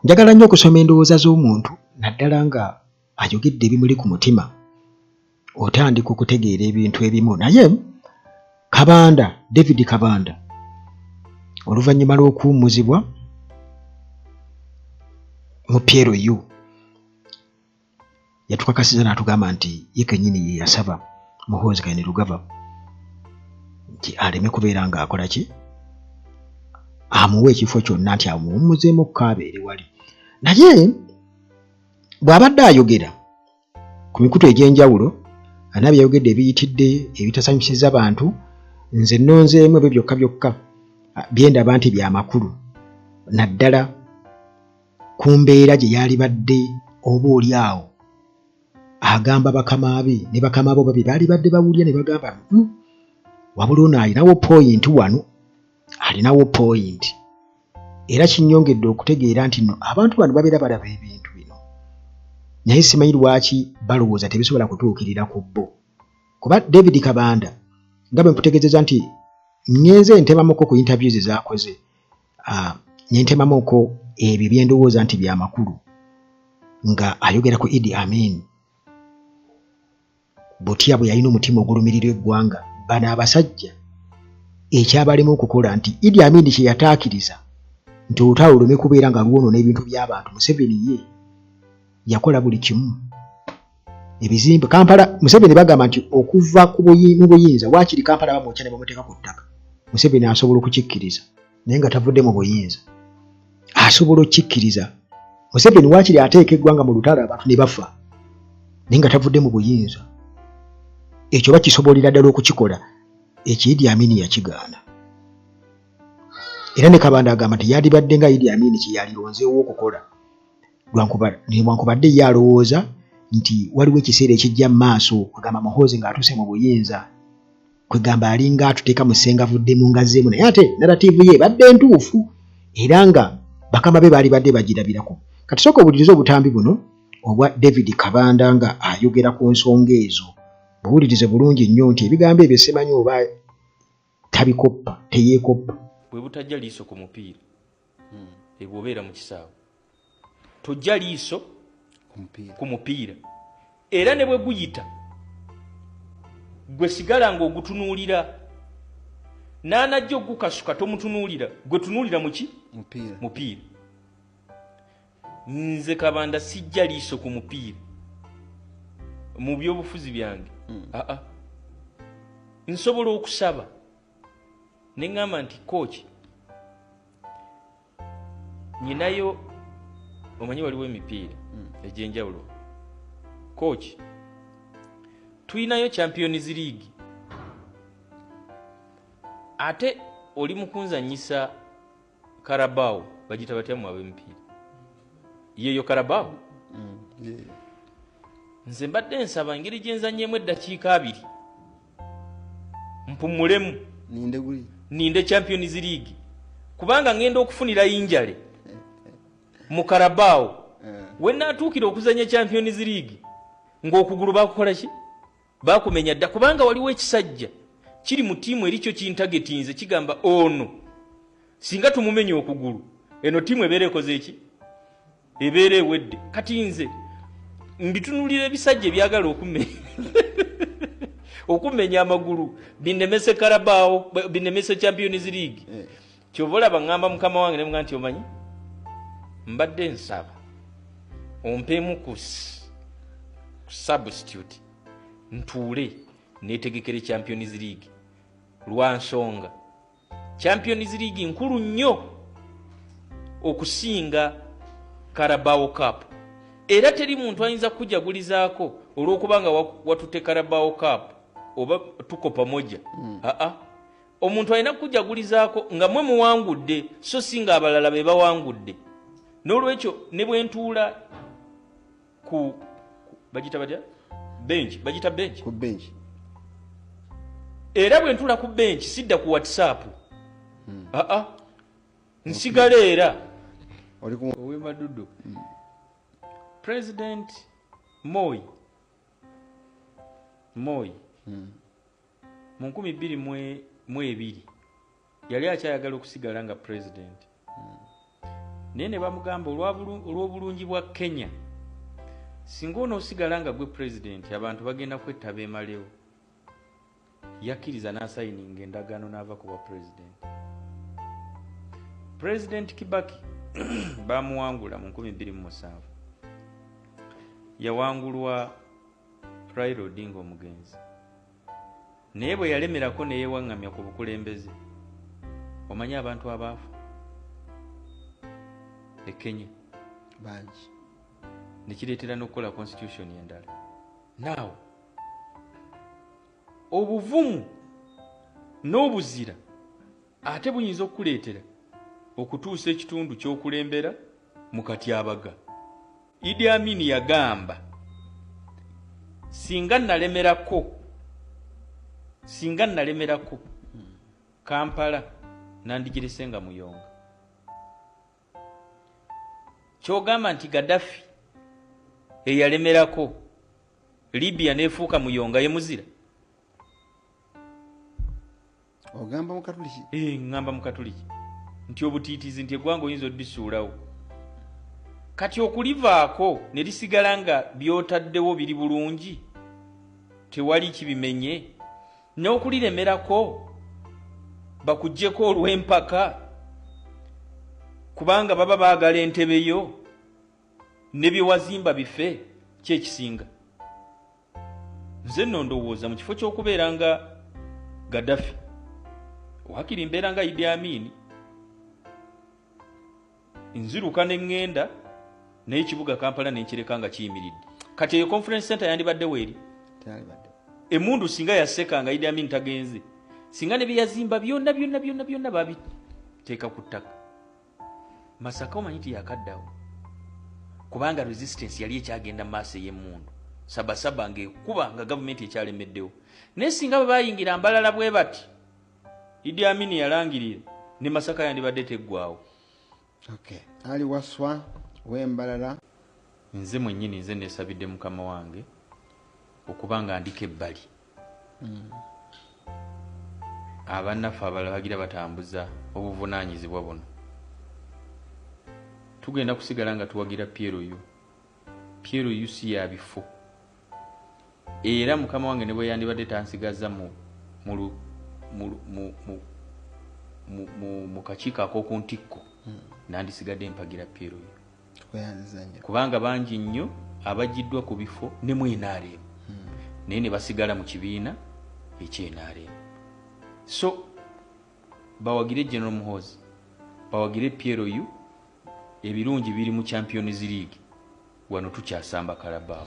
Njagala nnyo okusoma endowooza z'omuntu naddala nga ayogedde ebimuli ku mutima otandika okutegeera ebintu ebimu. Naye Kabanda, David Kabanda, oluvannyuma lw'okuwummuzibwa mu PLU yatukakasiza n'atugamba nti ye kennyini ye yasaba Muhoozi Kainerugaba nti aleme kubeera ng'akola ki, amuwe ekifo kyonna nti amuwummuzeemu okukaabeere wali. Naye bw'abadde ayogera ku mikutu egy'enjawulo alina byayogedde ebiyitidde ebitasanyusizza bantu, nze nnonzeemu ebyo byokka byokka byendaba nti byamakulu naddala ku mbeera gye yali badde oba oli awo agamba bakama be ne bakama bo babi baali badde bawulya ne bagamba wabula ono alinawo point wano, alinawo point. Era kinnyongedde okutegeera nti no abantu bano babeera balaba ebintu bino naye simanyi lwaki balowooza tebisobola kutuukirira ku bo. Kuba David Kabanda nga bwe nkutegeezeza nti ngenze ntemamuko ku interviews z'akoze nentemamuko ebyo byendowooza nti byamakulu nga ayogera ku Idi Amin butya bwe yalina omutima ogulumirira eggwanga. Bano abasajja ekyabalimu okukola nti Idi Amin kye yataakiriza nti olutalo lume kubeera nga lwonoona ebintu by'abantu, Museveni ye yakola buli kimu. Ebizimbe Kampala, Museveni bagamba nti okuva mu buyinza waakiri Kampala bamwokya ne bamuteeka ku ttaka, Museveni asobola okukikkiriza naye nga tavudde mu buyinza. Asobola okukikkiriza Museveni waakiri ateeka eggwanga mu lutalo abantu ne bafa naye nga tavudde mu buyinza. Ekyo bakisobolera ddala okukikola, ekyo Idi Amin yakigaana. Era ne Kabanda agamba nti yandibadde nga Idi Amin kye yalironzeewo okukola lwankubadde ye alowooza nti waliwo ekiseera ekijja mu maaso kwegamba Muhoozi ng'atuuse mu buyinza, kwegamba alinga atuteeka mu ssenga avuddemu ngazzeemu, naye ate narrativu ye badde ntuufu era nga bakama be baali badde bagirabirako. Kati sooka obulirize obutambi buno obwa David Kabanda nga ayogera ku nsonga ezo. Buwulirize bulungi nnyo nti ebigambo ebyo simanyi oba tabikoppa teyeekoppa. Bwe butajja liiso ku mupiira ebwo obeera mu kisaawe, tojja liiso ku mupiira era ne bwe guyita gwe sigala ng'ogutunuulira, n'anajja ogukasuka tomutunuulira, gwe tunuulira mu ki? Mupiira. Nze Kabanda sijja liiso ku mupiira mu byobufuzi byange. Nsobola okusaba ne ŋŋamba nti kooki nyinayo, omanyi waliwo emipiira egy'enjawulo, kooki tuyinayo Champions League ate oli mukunzanyisa Carabao, bagita batya mu ab'emipiira yeeyo Carabao. Nze mbadde nsaba engeri gye nzannyemu eddakiika 2 mpumulemu ninde Champions League, kubanga ngenda okufunira yinjale mu Carabao. We naatuukira okuzannya Champions League ng'okugulu bakukola ki? Bakumenya dda, kubanga waliwo ekisajja kiri mu tiimu eri kyo kintagetinze kigamba ono singa tumumenya okugulu eno tiimu ebeera ekoze eki? Ebeera ewedde. Kati nze mbitunulira ebisajja ebyagala okumenya amagulu binemese Carabao, binemese Champions League. Kyova olaba ngamba mukama wange ne mugamba nti omanyi mbadde nsaba ompeemu ku substitute ntuule neetegekere Champions League lwa nsonga Champions League nkulu nnyo okusinga Carabao Cup, era teri muntu ayinza kujagulizaako olw'okubanga watute Carabao Cup oba tuko pamoja. Omuntu alina kujagulizaako nga mwe muwangudde so singa abalala be bawangudde. N'olwekyo ne bwe ntuula ku bagita batya bench, bagita bench, ku bench, era bwe ntuula ku bench sidda ku WhatsApp. Nsigala era owe madudu. President Moi mu 2022 yali akyayagala okusigala nga president. nene bamugamba olw'obulungi bwa Kenya singa onoosigala nga gwe president abantu bagenda kwetta beemalewo yakkiriza n'asayininga endagaano n'ava ku bwa president Kibaki bamuwangula mu 2007 yawangulwa Raila Odinga omugenzi naye bwe yalemerako ne yeewaŋŋamya ku bukulembeze omanyi abantu abaafa e Kenya bangi nekireetera n'okukola constitution endala naawe obuvumu n'obuzira ate buyinza okukuleetera okutuusa ekitundu ky'okulembera mu katyabaga. Idi Amin yagamba singa nalemerako Kampala nandigiresenga Muyonga. Kyogamba nti Gaddafi eyalemerako Libya nefuuka Muyonga ye muzira. Ogamba mu Katuliki? Ngamba mu Katuliki. Nti obutiitizi nti eggwanga oyinza odisuulawo. Kati okulivaako ne lisigala nga byotaddewo biri bulungi tewali kibimenye n'okuliremerako bakuggyeko olw'empaka kubanga baba baagala entebe yo ne bye wazimba bife kyekisinga. Nze nno ndowooza mu kifo ky'okubeera nga Gaddafi wakiri mbeera nga Idi Amin nziruka n'engenda n'ekibuga Kampala n'enkireka nga kiyimiridde. Kati eyo conference center yandibadde weeri emundu singa yaseka nga Idi Amin tagenze singa ne byeyazimba byonna babiteeka ku ttaka. Masaka omanyi nti yakaddawo kubanga resistance yali ekyagenda maaso ey'emmundu sabasaba ng'ekuba nga gavumenti ekyalemeddewo naye singa bwe bayingira mbalala bwe bati Idi Amin yalangirira ne Masaka yandibadde teggwawo. Okay. Ali waswa w'embalala nze mwennyini nze neesabidde mukama wange okuba nga ndika ebbali abannaffe abalala bagira batambuza obuvunaanyizibwa buno. Tugenda kusigala nga tuwagira Pierre Oyu si ya bifo era mukama wange ne bwe yandibadde tansigaza mu kakiiko ak'oku ntikko nandisigadde mpagira Pierre Oyu kubanga bangi nnyo abagiddwa ku bifo ne mu NRM naye ne basigala mu kibiina ekye-NRM. So bawagire General Muhoozi bawagire Pierre Oyu ebirungi biri mu Champions League wano tukyasamba Carabao.